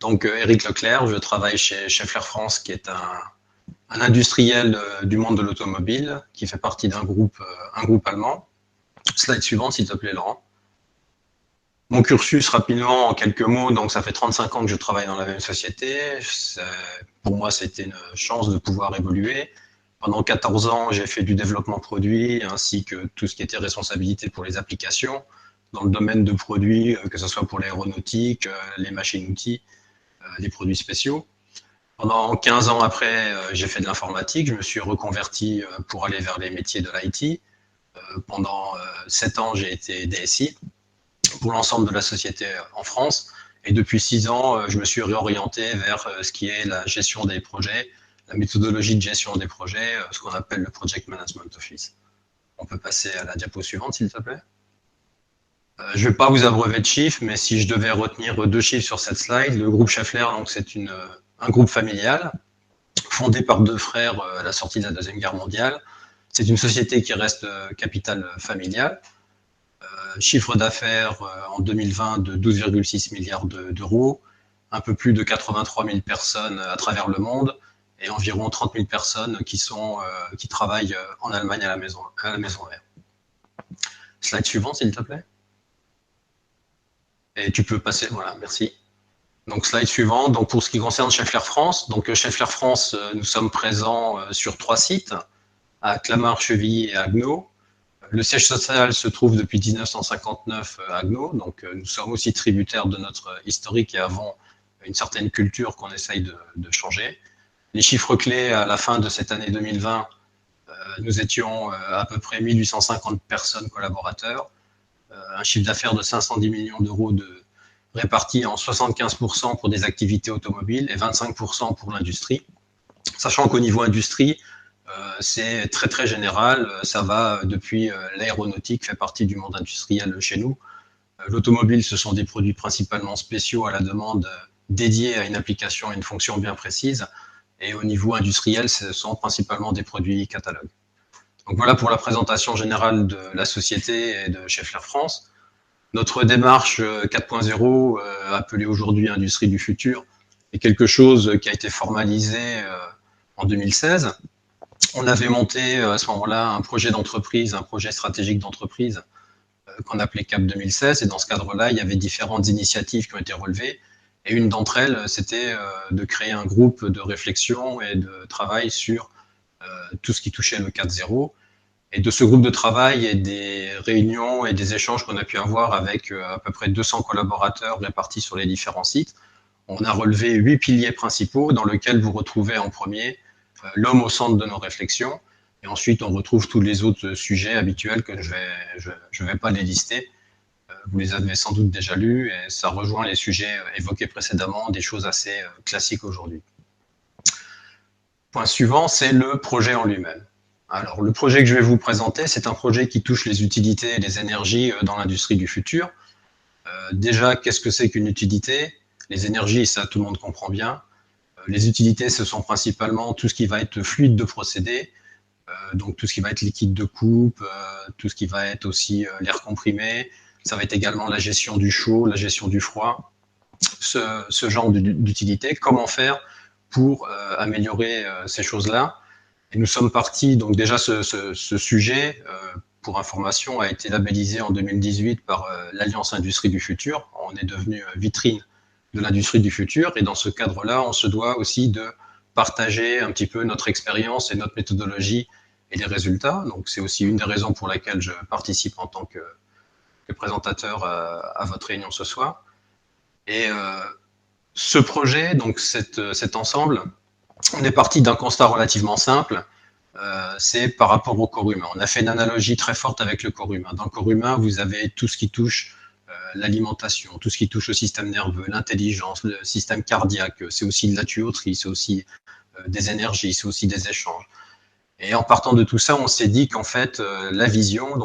Donc, Éric Leclerc, je travaille chez Schaeffler France, qui est un industriel du monde de l'automobile, qui fait partie d'un groupe, un groupe allemand. Slide suivante, s'il te plaît, Laurent. Mon cursus, rapidement, en quelques mots, donc ça fait 35 ans que je travaille dans la même société. Pour moi, c'était une chance de pouvoir évoluer. Pendant 14 ans, j'ai fait du développement produit, ainsi que tout ce qui était responsabilité pour les applications, dans le domaine de produits, que ce soit pour l'aéronautique, les machines-outils, les produits spéciaux. Pendant 15 ans après, j'ai fait de l'informatique. Je me suis reconverti pour aller vers les métiers de l'IT. Pendant 7 ans, j'ai été DSI pour l'ensemble de la société en France. Et depuis 6 ans, je me suis réorienté vers ce qui est la gestion des projets, la méthodologie de gestion des projets, ce qu'on appelle le Project Management Office. On peut passer à la diapo suivante, s'il te plaît. Je ne vais pas vous abreuver de chiffres, mais si je devais retenir 2 chiffres sur cette slide, le groupe Schaeffler, donc c'est un groupe familial fondé par 2 frères à la sortie de la Deuxième Guerre mondiale. C'est une société qui reste capitale familiale. Chiffre d'affaires en 2020 de 12,6 milliards d'euros, un peu plus de 83 000 personnes à travers le monde et environ 30 000 personnes qui travaillent en Allemagne à la maison mère. Slide suivant, s'il te plaît. Et tu peux passer, voilà, merci. Donc, slide suivant. Donc, pour ce qui concerne Schaeffler France, donc Schaeffler France, nous sommes présents sur 3 sites, à Clamart, Chevilly et Haguenau. Le siège social se trouve depuis 1959 à Haguenau, donc nous sommes aussi tributaires de notre historique et avons une certaine culture qu'on essaye de changer. Les chiffres clés à la fin de cette année 2020, nous étions à peu près 1850 personnes collaborateurs, un chiffre d'affaires de 510 millions d'euros répartis en 75% pour des activités automobiles et 25% pour l'industrie. Sachant qu'au niveau industrie, c'est très très général, ça va depuis l'aéronautique, fait partie du monde industriel chez nous. L'automobile, ce sont des produits principalement spéciaux à la demande, dédiés à une application et une fonction bien précise. Et au niveau industriel, ce sont principalement des produits catalogues. Donc voilà pour la présentation générale de la société et de Schaeffler France. Notre démarche 4.0, appelée aujourd'hui Industrie du futur, est quelque chose qui a été formalisé en 2016. On avait monté à ce moment-là un projet d'entreprise, un projet stratégique d'entreprise qu'on appelait CAP 2016. Et dans ce cadre-là, il y avait différentes initiatives qui ont été relevées. Et une d'entre elles, c'était de créer un groupe de réflexion et de travail sur tout ce qui touchait le 4.0. Et de ce groupe de travail et des réunions et des échanges qu'on a pu avoir avec à peu près 200 collaborateurs répartis sur les différents sites, on a relevé 8 piliers principaux dans lesquels vous retrouvez en premier l'homme au centre de nos réflexions. Et ensuite, on retrouve tous les autres sujets habituels que je vais pas les lister. Vous les avez sans doute déjà lus et ça rejoint les sujets évoqués précédemment, des choses assez classiques aujourd'hui. Point suivant, c'est le projet en lui-même. Alors, le projet que je vais vous présenter, c'est un projet qui touche les utilités et les énergies dans l'industrie du futur. Déjà, qu'est-ce que c'est qu'une utilité? Les énergies, ça, tout le monde comprend bien. Les utilités, ce sont principalement tout ce qui va être fluide de procédé, donc tout ce qui va être liquide de coupe, tout ce qui va être aussi l'air comprimé. Ça va être également la gestion du chaud, la gestion du froid, ce genre d'utilité. Comment faire pour améliorer ces choses-là? Et nous sommes partis, donc déjà ce sujet, pour information, a été labellisé en 2018 par l'Alliance Industrie du Futur. On est devenu vitrine de l'industrie du futur et dans ce cadre-là, on se doit aussi de partager un petit peu notre expérience et notre méthodologie et les résultats. Donc c'est aussi une des raisons pour laquelle je participe en tant que présentateur à votre réunion ce soir. Et ce projet, donc cet ensemble, on est parti d'un constat relativement simple, c'est par rapport au corps humain. On a fait une analogie très forte avec le corps humain. Dans le corps humain, vous avez tout ce qui touche l'alimentation, tout ce qui touche au système nerveux, l'intelligence, le système cardiaque, c'est aussi de la tuyauterie, c'est aussi des énergies, c'est aussi des échanges. Et en partant de tout ça, on s'est dit qu'en fait, la vision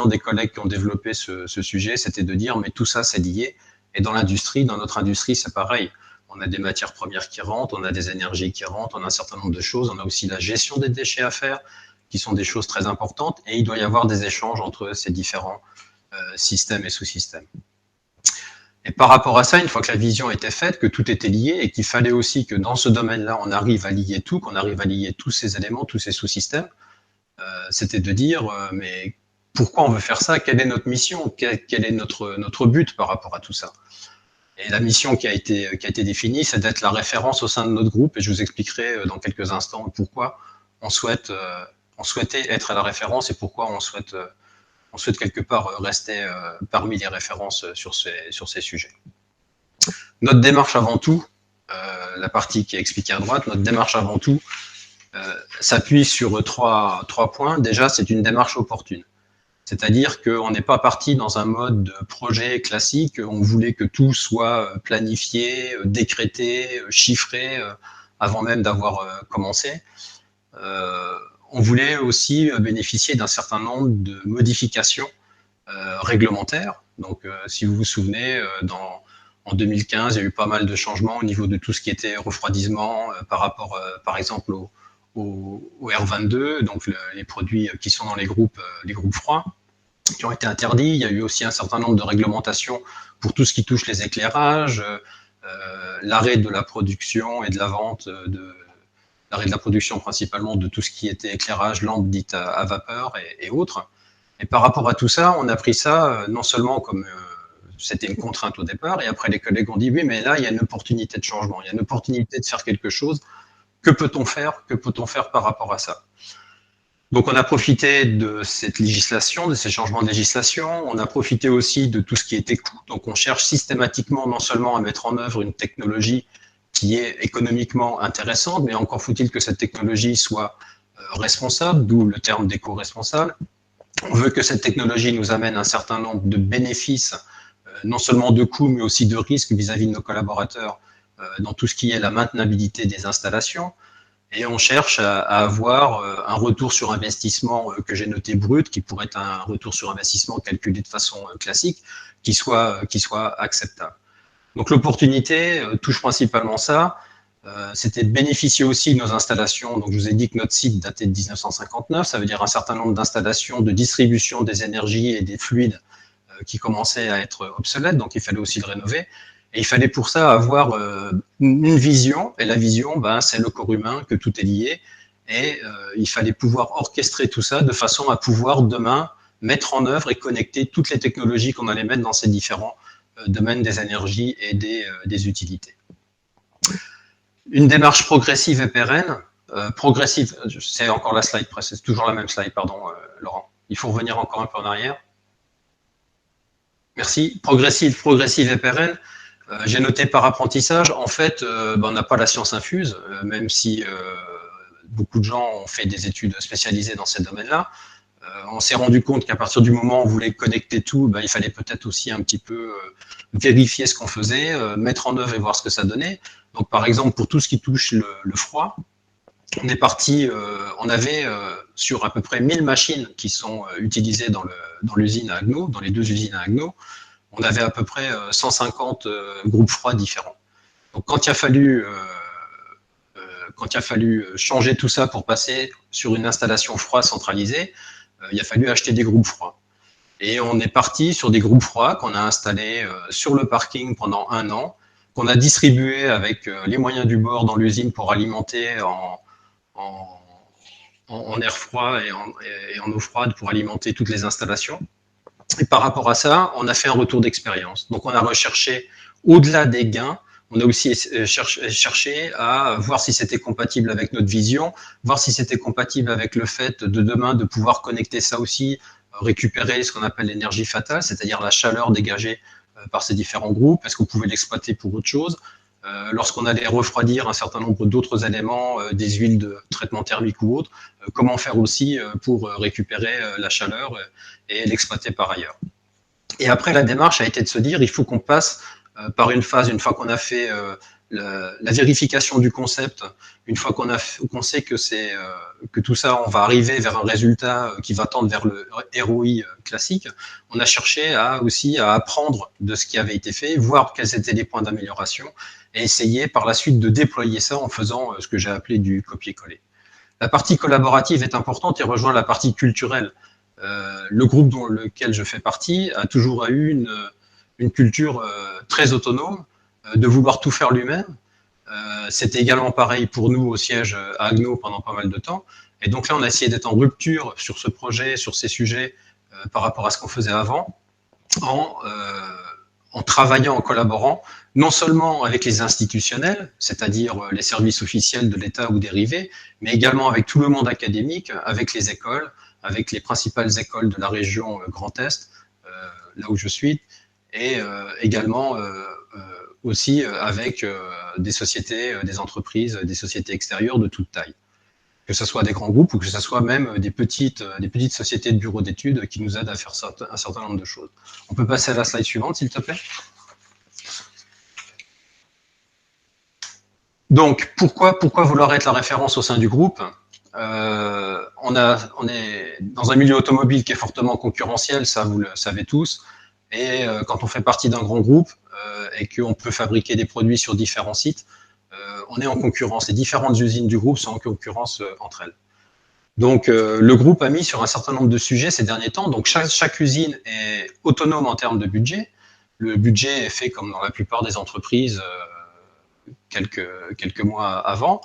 des collègues qui ont développé ce sujet, c'était de dire, mais tout ça, c'est lié. Et dans l'industrie, dans notre industrie, c'est pareil. On a des matières premières qui rentrent, on a des énergies qui rentrent, on a un certain nombre de choses. On a aussi la gestion des déchets à faire, qui sont des choses très importantes. Et il doit y avoir des échanges entre ces différents systèmes et sous-systèmes. Et par rapport à ça, une fois que la vision était faite, que tout était lié et qu'il fallait aussi que dans ce domaine-là, on arrive à lier tout, qu'on arrive à lier tous ces éléments, tous ces sous-systèmes, c'était de dire, mais pourquoi on veut faire ça? Quelle est notre mission? Quel est notre but par rapport à tout ça? Et la mission qui a été définie, c'est d'être la référence au sein de notre groupe, et je vous expliquerai dans quelques instants pourquoi on souhaitait être à la référence et pourquoi on souhaite quelque part rester parmi les références sur ces sujets. Notre démarche avant tout, la partie qui est expliquée à droite, notre démarche avant tout s'appuie sur trois points. Déjà, c'est une démarche opportune. C'est-à-dire qu'on n'est pas parti dans un mode de projet classique, on voulait que tout soit planifié, décrété, chiffré, avant même d'avoir commencé. On voulait aussi bénéficier d'un certain nombre de modifications réglementaires. Donc, si vous vous souvenez, en 2015, il y a eu pas mal de changements au niveau de tout ce qui était refroidissement par rapport, par exemple, au R22, donc les produits qui sont dans les groupes froids, qui ont été interdits. Il y a eu aussi un certain nombre de réglementations pour tout ce qui touche les éclairages, l'arrêt de la production et de la vente l'arrêt de la production principalement de tout ce qui était éclairage, lampes dites à vapeur et autres. Et par rapport à tout ça, on a pris ça non seulement comme c'était une contrainte au départ, et après les collègues ont dit oui, mais là, il y a une opportunité de changement, il y a une opportunité de faire quelque chose. Que peut-on faire? Que peut-on faire par rapport à ça? Donc on a profité de cette législation, de ces changements de législation, on a profité aussi de tout ce qui était coût. Donc on cherche systématiquement non seulement à mettre en œuvre une technologie qui est économiquement intéressante, mais encore faut-il que cette technologie soit responsable, d'où le terme d'éco-responsable. On veut que cette technologie nous amène un certain nombre de bénéfices, non seulement de coûts, mais aussi de risques vis-à-vis de nos collaborateurs dans tout ce qui est la maintenabilité des installations. Et on cherche à avoir un retour sur investissement que j'ai noté brut, qui pourrait être un retour sur investissement calculé de façon classique, qui soit acceptable. Donc l'opportunité touche principalement ça. C'était de bénéficier aussi de nos installations. Donc je vous ai dit que notre site datait de 1959, ça veut dire un certain nombre d'installations de distribution des énergies et des fluides qui commençaient à être obsolètes, donc il fallait aussi le rénover. Et il fallait pour ça avoir une vision, et la vision, c'est le corps humain, que tout est lié, et il fallait pouvoir orchestrer tout ça de façon à pouvoir demain mettre en œuvre et connecter toutes les technologies qu'on allait mettre dans ces différents domaines des énergies et des utilités. Une démarche progressive et pérenne, progressive, c'est encore la slide, c'est toujours la même slide, pardon Laurent, il faut revenir encore un peu en arrière. Merci, progressive et pérenne. J'ai noté par apprentissage, en fait, on n'a pas la science infuse, même si beaucoup de gens ont fait des études spécialisées dans ces domaines-là. On s'est rendu compte qu'à partir du moment où on voulait connecter tout, il fallait peut-être aussi un petit peu vérifier ce qu'on faisait, mettre en œuvre et voir ce que ça donnait. Donc, par exemple, pour tout ce qui touche le froid, on est parti, on avait sur à peu près 1000 machines qui sont utilisées dans l'usine à Agno, dans les deux usines à Agno, on avait à peu près 150 groupes froids différents. Donc quand il a fallu changer tout ça pour passer sur une installation froid centralisée, il a fallu acheter des groupes froids. Et on est parti sur des groupes froids qu'on a installés sur le parking pendant 1 an, qu'on a distribués avec les moyens du bord dans l'usine pour alimenter en air froid et en eau froide pour alimenter toutes les installations. Et par rapport à ça, on a fait un retour d'expérience. Donc on a recherché, au-delà des gains, on a aussi cherché à voir si c'était compatible avec notre vision, voir si c'était compatible avec le fait de demain de pouvoir connecter ça aussi, récupérer ce qu'on appelle l'énergie fatale, c'est-à-dire la chaleur dégagée par ces différents groupes, est-ce qu'on pouvait l'exploiter pour autre chose. Lorsqu'on allait refroidir un certain nombre d'autres éléments, des huiles de traitement thermique ou autres, comment faire aussi pour récupérer la chaleur et l'exploiter par ailleurs. Et après, la démarche a été de se dire, il faut qu'on passe par une phase, une fois qu'on a fait la vérification du concept, une fois qu'on sait que tout ça, on va arriver vers un résultat qui va tendre vers le ROI classique, on a cherché aussi à apprendre de ce qui avait été fait, voir quels étaient les points d'amélioration, et essayer par la suite de déployer ça en faisant ce que j'ai appelé du copier-coller. La partie collaborative est importante et rejoint la partie culturelle. Le groupe dans lequel je fais partie a toujours eu une culture très autonome, de vouloir tout faire lui-même. C'était également pareil pour nous au siège à Agno pendant pas mal de temps. Et donc là, on a essayé d'être en rupture sur ce projet, sur ces sujets, par rapport à ce qu'on faisait avant, en travaillant, en collaborant, non seulement avec les institutionnels, c'est-à-dire les services officiels de l'État ou dérivés, mais également avec tout le monde académique, avec les écoles, avec les principales écoles de la région Grand Est, là où je suis, et également aussi avec des sociétés, des entreprises, des sociétés extérieures de toute taille. Que ce soit des grands groupes ou que ce soit même des petites sociétés de bureaux d'études qui nous aident à faire un certain nombre de choses. On peut passer à la slide suivante, s'il te plaît. Donc, pourquoi vouloir être la référence au sein du groupe? On est dans un milieu automobile qui est fortement concurrentiel, ça vous le savez tous, et quand on fait partie d'un grand groupe et qu'on peut fabriquer des produits sur différents sites, on est en concurrence. Les différentes usines du groupe sont en concurrence entre elles. Donc, le groupe a mis sur un certain nombre de sujets ces derniers temps. Donc, chaque usine est autonome en termes de budget. Le budget est fait comme dans la plupart des entreprises quelques mois avant.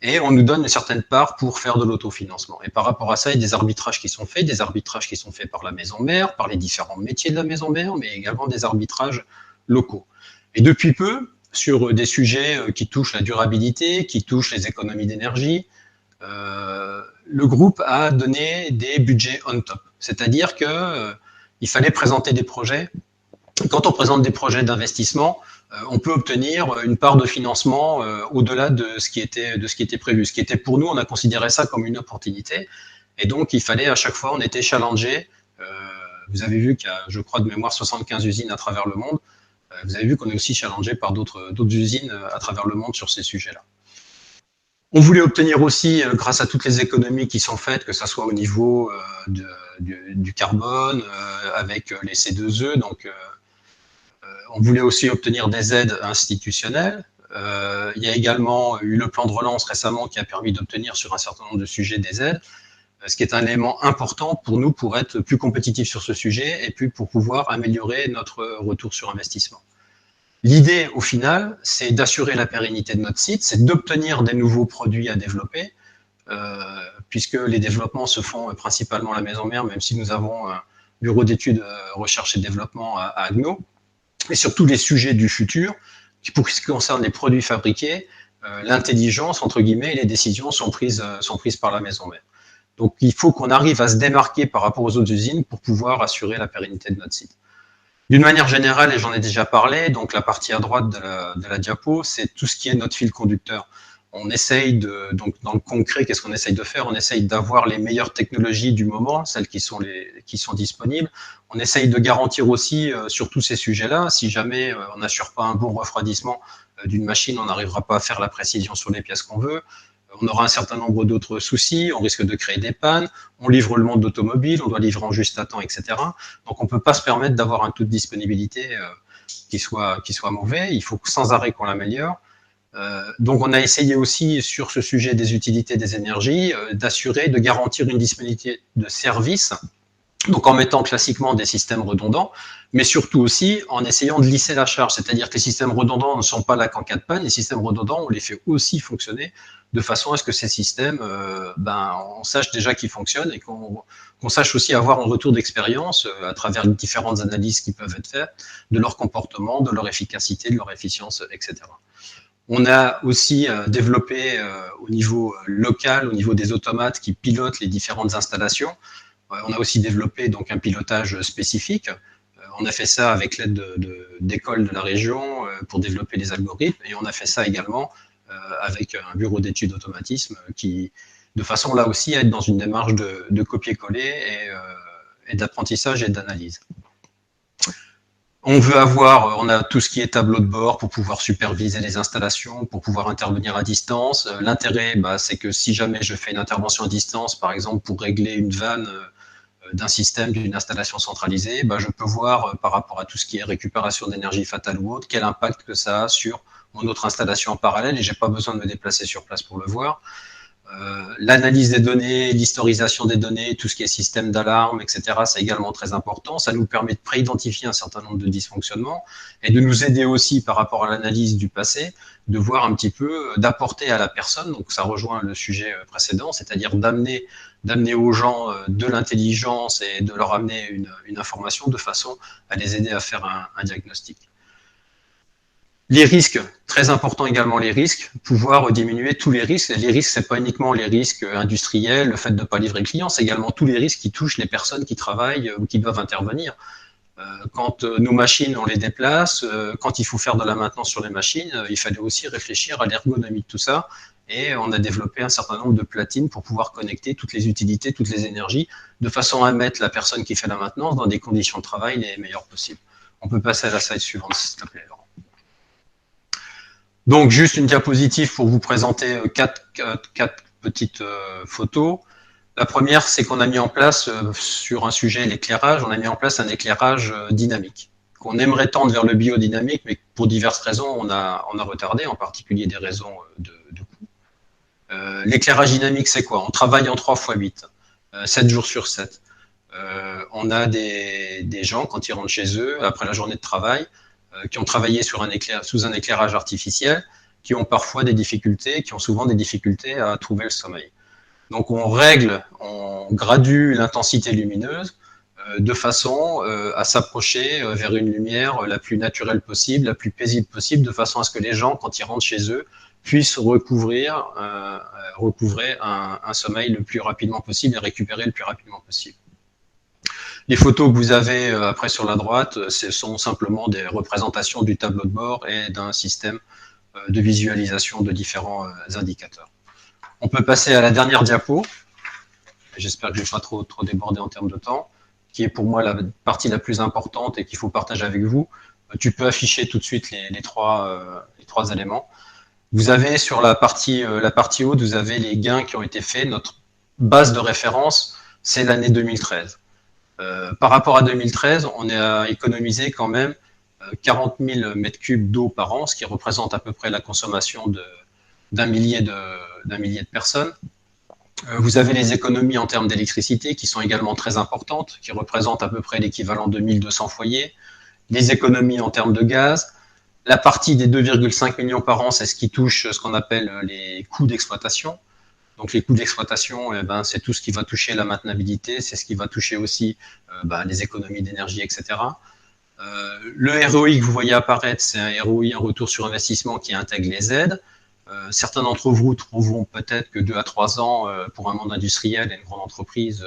Et on nous donne une certaine part pour faire de l'autofinancement. Et par rapport à ça, il y a des arbitrages qui sont faits par la maison mère, par les différents métiers de la maison mère, mais également des arbitrages locaux. Et depuis peu, sur des sujets qui touchent la durabilité, qui touchent les économies d'énergie, le groupe a donné des budgets on top. C'est-à-dire qu'il fallait présenter des projets. Quand on présente des projets d'investissement, on peut obtenir une part de financement au-delà de ce qui était prévu. Ce qui était pour nous, on a considéré ça comme une opportunité. Et donc, il fallait à chaque fois, on était challengé. Vous avez vu qu'il y a, je crois, de mémoire, 75 usines à travers le monde. Vous avez vu qu'on est aussi challengé par d'autres usines à travers le monde sur ces sujets-là. On voulait obtenir aussi, grâce à toutes les économies qui sont faites, que ce soit au niveau du carbone, avec les C2E, donc on voulait aussi obtenir des aides institutionnelles. Il y a également eu le plan de relance récemment qui a permis d'obtenir sur un certain nombre de sujets des aides, ce qui est un élément important pour nous pour être plus compétitifs sur ce sujet et puis pour pouvoir améliorer notre retour sur investissement. L'idée, au final, c'est d'assurer la pérennité de notre site, c'est d'obtenir des nouveaux produits à développer, puisque les développements se font principalement à la maison mère, même si nous avons un bureau d'études recherche et développement à Agno, et sur tous les sujets du futur, pour ce qui concerne les produits fabriqués, l'intelligence, entre guillemets, et les décisions sont prises par la maison mère. Donc, il faut qu'on arrive à se démarquer par rapport aux autres usines pour pouvoir assurer la pérennité de notre site. D'une manière générale, et j'en ai déjà parlé, donc la partie à droite de la diapo, c'est tout ce qui est notre fil conducteur. On essaye donc dans le concret, qu'est-ce qu'on essaye de faire? On essaye d'avoir les meilleures technologies du moment, celles qui sont disponibles. On essaye de garantir aussi sur tous ces sujets-là, si jamais on n'assure pas un bon refroidissement d'une machine, on n'arrivera pas à faire la précision sur les pièces qu'on veut. On aura un certain nombre d'autres soucis, on risque de créer des pannes, on livre le monde d'automobile, on doit livrer en juste à temps, etc. Donc on ne peut pas se permettre d'avoir un taux de disponibilité qui soit mauvais, il faut sans arrêt qu'on l'améliore. Donc on a essayé aussi sur ce sujet des utilités des énergies d'assurer, de garantir une disponibilité de services, donc en mettant classiquement des systèmes redondants, mais surtout aussi en essayant de lisser la charge, c'est-à-dire que les systèmes redondants ne sont pas là qu'en cas de panne, les systèmes redondants, on les fait aussi fonctionner de façon à ce que ces systèmes, on sache déjà qu'ils fonctionnent et qu'on sache aussi avoir un retour d'expérience à travers les différentes analyses qui peuvent être faites de leur comportement, de leur efficacité, de leur efficience, etc. On a aussi développé au niveau local, au niveau des automates qui pilotent les différentes installations. On a aussi développé donc un pilotage spécifique. On a fait ça avec l'aide d'écoles de la région pour développer les algorithmes et on a fait ça également avec un bureau d'études d'automatisme qui, de façon là aussi, à être dans une démarche de copier-coller et d'apprentissage et d'analyse. On a tout ce qui est tableau de bord pour pouvoir superviser les installations, pour pouvoir intervenir à distance. L'intérêt, c'est que si jamais je fais une intervention à distance, par exemple pour régler une vanne d'un système, d'une installation centralisée, je peux voir par rapport à tout ce qui est récupération d'énergie fatale ou autre, quel impact que ça a sur mon autre installation en parallèle et j'ai pas besoin de me déplacer sur place pour le voir. L'analyse des données, l'historisation des données, tout ce qui est système d'alarme, etc., c'est également très important. Ça nous permet de préidentifier un certain nombre de dysfonctionnements et de nous aider aussi par rapport à l'analyse du passé, de voir un petit peu, d'apporter à la personne, donc ça rejoint le sujet précédent, c'est-à-dire d'amener aux gens de l'intelligence et de leur amener une information de façon à les aider à faire un diagnostic. Les risques, très important également les risques, pouvoir diminuer tous les risques. Les risques, c'est pas uniquement les risques industriels, le fait de ne pas livrer le client, c'est également tous les risques qui touchent les personnes qui travaillent ou qui doivent intervenir. Quand nos machines, on les déplace, quand il faut faire de la maintenance sur les machines, il fallait aussi réfléchir à l'ergonomie de tout ça. Et on a développé un certain nombre de platines pour pouvoir connecter toutes les utilités, toutes les énergies, de façon à mettre la personne qui fait la maintenance dans des conditions de travail les meilleures possibles. On peut passer à la slide suivante, s'il te plaît, Laurent. Donc, juste une diapositive pour vous présenter quatre petites photos. La première, c'est qu'on a mis en place, sur un sujet, l'éclairage, on a mis en place un éclairage dynamique. Qu'on aimerait tendre vers le biodynamique, mais pour diverses raisons, on a retardé, en particulier des raisons de coût. L'éclairage dynamique, c'est quoi? On travaille en 3x8, 7 jours sur 7. On a des gens, quand ils rentrent chez eux, après la journée de travail, qui ont travaillé sous un éclairage artificiel, qui ont parfois des difficultés, qui ont souvent des difficultés à trouver le sommeil. Donc on gradue l'intensité lumineuse de façon à s'approcher vers une lumière la plus naturelle possible, la plus paisible possible, de façon à ce que les gens, quand ils rentrent chez eux, puissent recouvrer un sommeil le plus rapidement possible et récupérer le plus rapidement possible. Les photos que vous avez après sur la droite, ce sont simplement des représentations du tableau de bord et d'un système de visualisation de différents indicateurs. On peut passer à la dernière diapo. J'espère que je ne vais pas trop déborder en termes de temps, qui est pour moi la partie la plus importante et qu'il faut partager avec vous. Tu peux afficher tout de suite les trois éléments. Vous avez sur la partie haute, vous avez les gains qui ont été faits. Notre base de référence, c'est l'année 2013. Par rapport à 2013, on a économisé quand même 40 000 mètres cubes d'eau par an, ce qui représente à peu près la consommation d'un millier de personnes. Vous avez les économies en termes d'électricité qui sont également très importantes, qui représentent à peu près l'équivalent de 1200 foyers. Les économies en termes de gaz. La partie des 2,5 millions par an, c'est ce qui touche ce qu'on appelle les coûts d'exploitation. Donc les coûts d'exploitation, c'est tout ce qui va toucher la maintenabilité, c'est ce qui va toucher aussi les économies d'énergie, etc. Le ROI que vous voyez apparaître, c'est un ROI, un retour sur investissement qui intègre les aides. Certains d'entre vous trouveront peut-être que 2 à 3 ans pour un monde industriel et une grande entreprise,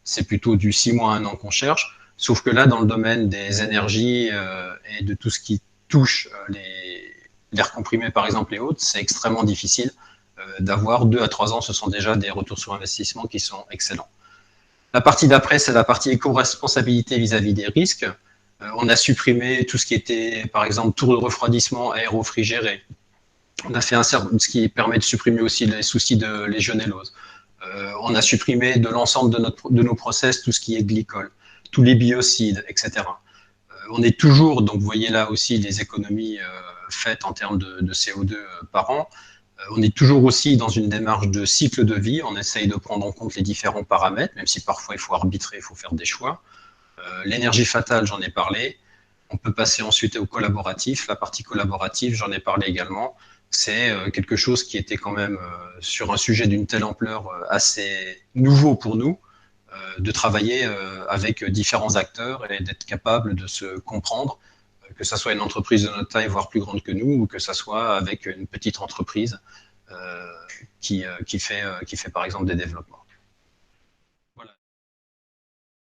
c'est plutôt du 6 mois à 1 an qu'on cherche. Sauf que là, dans le domaine des énergies et de tout ce qui touche l'air comprimé, par exemple, et autres, c'est extrêmement difficile d'avoir 2 à 3 ans. Ce sont déjà des retours sur investissement qui sont excellents. La partie d'après, c'est la partie éco-responsabilité vis-à-vis des risques. On a supprimé tout ce qui était, par exemple, tour de refroidissement aérofrigéré. On a fait ce qui permet de supprimer aussi les soucis de légionellose. On a supprimé de l'ensemble de nos process tout ce qui est glycol, tous les biocides, etc. On est toujours, donc vous voyez là aussi les économies faites en termes de CO2 par an. On est toujours aussi dans une démarche de cycle de vie. On essaye de prendre en compte les différents paramètres, même si parfois il faut arbitrer, il faut faire des choix. L'énergie fatale, j'en ai parlé. On peut passer ensuite au collaboratif. La partie collaborative, j'en ai parlé également. C'est quelque chose qui était quand même sur un sujet d'une telle ampleur assez nouveau pour nous, de travailler avec différents acteurs et d'être capable de se comprendre, que ce soit une entreprise de notre taille, voire plus grande que nous, ou que ce soit avec une petite entreprise qui fait par exemple des développements.